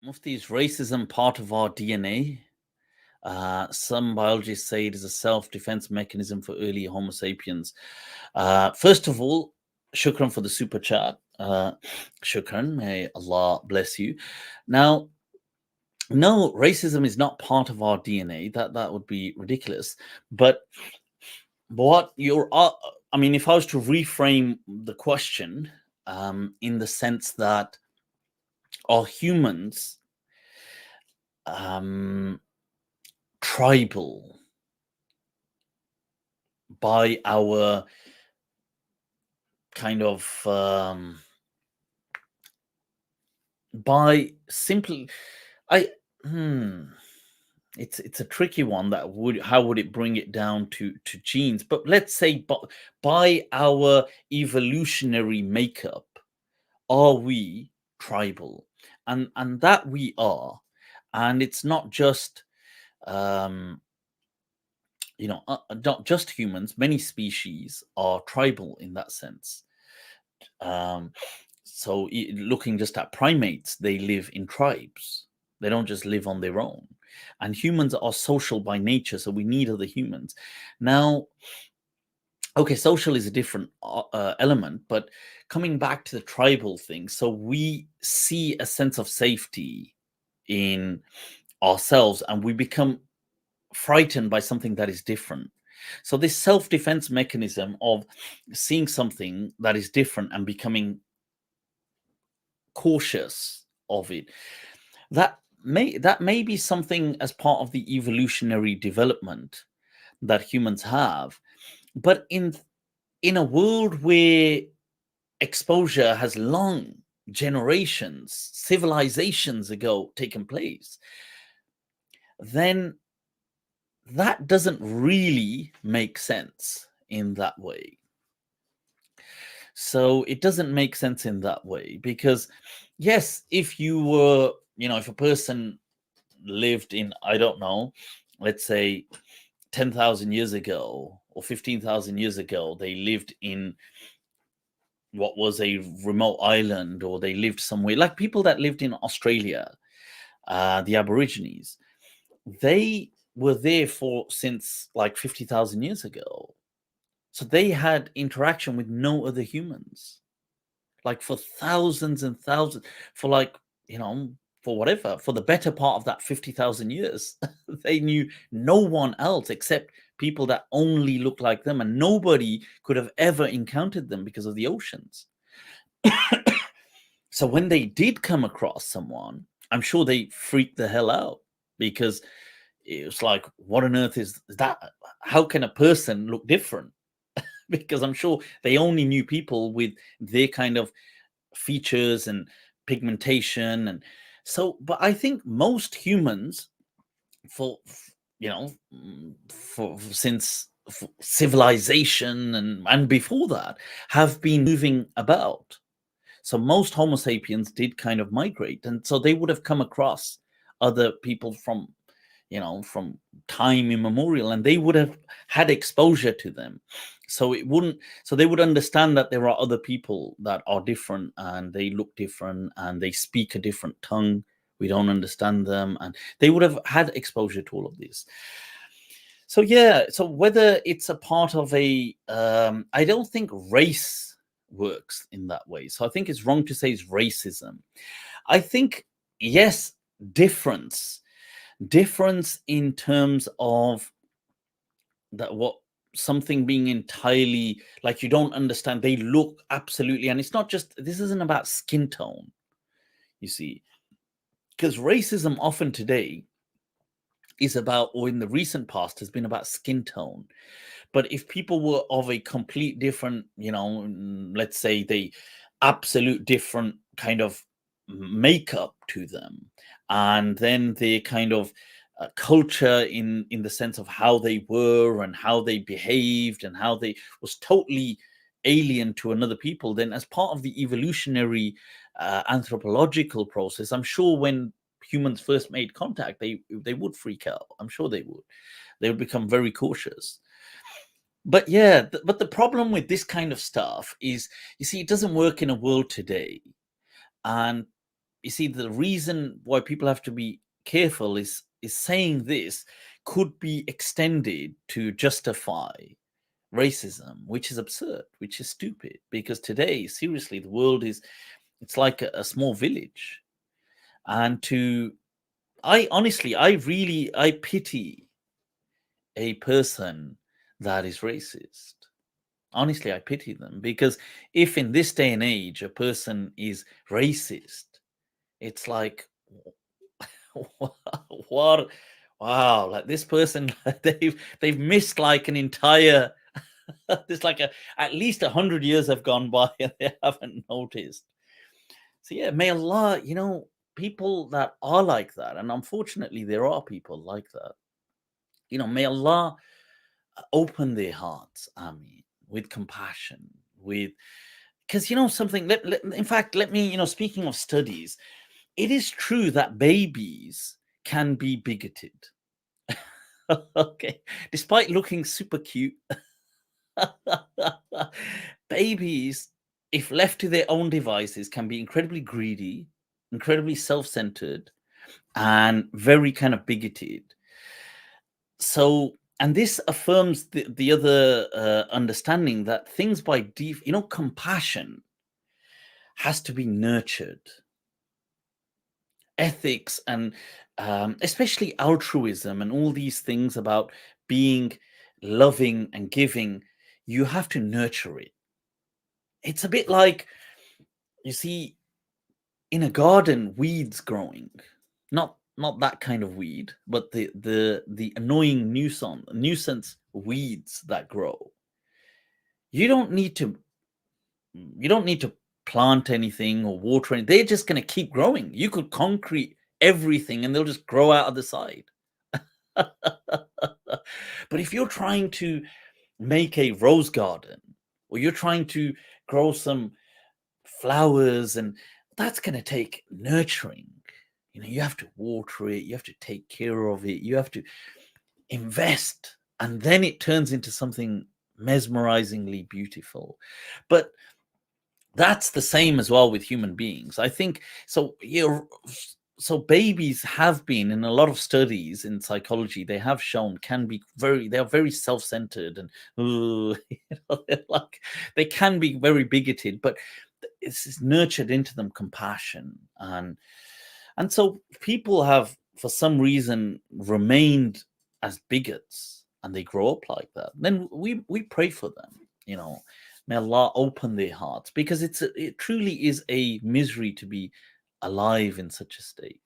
Mufti, is racism part of our DNA? Some biologists say it is a self-defense mechanism for early Homo sapiens. First of all, shukran for the super chat. Shukran, may Allah bless you. Now, no, racism is not part of our DNA. That would be ridiculous. But what you're, I mean, if I was to reframe the question, in the sense that are humans tribal by our kind of by simply I it's a tricky one. That would, how would it bring it down to genes? But let's say by our evolutionary makeup, are we tribal? And that we are. And it's not just not just humans. Many species are tribal in that sense. So looking just at primates, they live in tribes. They don't just live on their own. And humans are social by nature, so we need other humans. Now, okay, social is a different element, but coming back to the tribal thing, so we see a sense of safety in ourselves, and we become frightened by something that is different. So this self-defense mechanism of seeing something that is different and becoming cautious of it, that may be something as part of the evolutionary development that humans have. But in a world where exposure has long generations, civilizations ago taken place, then that doesn't really make sense in that way. So it doesn't make sense in that way, because yes, if you were, if a person lived in, I don't know, let's say 10,000 years ago or 15,000 years ago, they lived in what was a remote island, or they lived somewhere like people that lived in Australia, the Aborigines, they were there for since like 50,000 years ago. So they had interaction with no other humans, like for thousands and thousands, for like, for whatever, for the better part of that 50,000 years. They knew no one else except people that only looked like them, and nobody could have ever encountered them because of the oceans. So when they did come across someone, I'm sure they freaked the hell out, because it was like, what on earth is that? How can a person look different? Because I'm sure they only knew people with their kind of features and pigmentation. And so, but I think most humans, for since civilization and before that, have been moving about. So most Homo sapiens did kind of migrate, and so they would have come across other people from from time immemorial, and they would have had exposure to them. So they would understand that there are other people that are different, and they look different, and they speak a different tongue. We don't understand them, and they would have had exposure to all of this. So yeah, so whether it's a part of a, I don't think race works in that way. So I think it's wrong to say it's racism. I think, yes, difference in terms of that, what something being entirely, like, you don't understand, they look absolutely, and it's not just, this isn't about skin tone, you see, because racism often today is about, or in the recent past has been about, skin tone. But if people were of a complete different, let's say they absolute different kind of makeup to them, and then the kind of culture in the sense of how they were and how they behaved and how they was totally alien to another people, then as part of the evolutionary anthropological process, I'm sure when humans first made contact, they would freak out. I'm sure they would become very cautious. But yeah, but the problem with this kind of stuff is, you see, it doesn't work in a world today. And you see, the reason why people have to be careful is saying this could be extended to justify racism, which is absurd, which is stupid. Because today, seriously, the world is, it's like a small village. And I pity a person that is racist. Honestly, I pity them, because if in this day and age a person is racist, it's like, what? Wow, like this person, they've missed like an entire. There's like at least 100 years have gone by and they haven't noticed. So yeah, may Allah, people that are like that, and unfortunately there are people like that. May Allah open their hearts, Ameen, with compassion, with, because something. In fact, let me, speaking of studies, it is true that babies can be bigoted. Okay, despite looking super cute, babies, if left to their own devices, can be incredibly greedy, incredibly self-centered, and very kind of bigoted. So, and this affirms the other understanding that things by compassion has to be nurtured. Ethics and especially altruism and all these things about being loving and giving, you have to nurture it. It's a bit like, you see, in a garden, weeds growing, not that kind of weed, but the annoying nuisance weeds that grow. You don't need to plant anything or water anything. They're just going to keep growing. You could concrete everything and they'll just grow out of the side. But if you're trying to make a rose garden, or you're trying to grow some flowers, and that's going to take nurturing. You have to water it, you have to take care of it, you have to invest, and then it turns into something mesmerizingly beautiful. But that's the same as well with human beings, I think. So babies have been, in a lot of studies in psychology, they have shown, they are very self-centered, and like, they can be very bigoted, but it's nurtured into them compassion, and so people have, for some reason, remained as bigots, and they grow up like that. Then we pray for them. May Allah open their hearts, because it truly is a misery to be alive in such a state.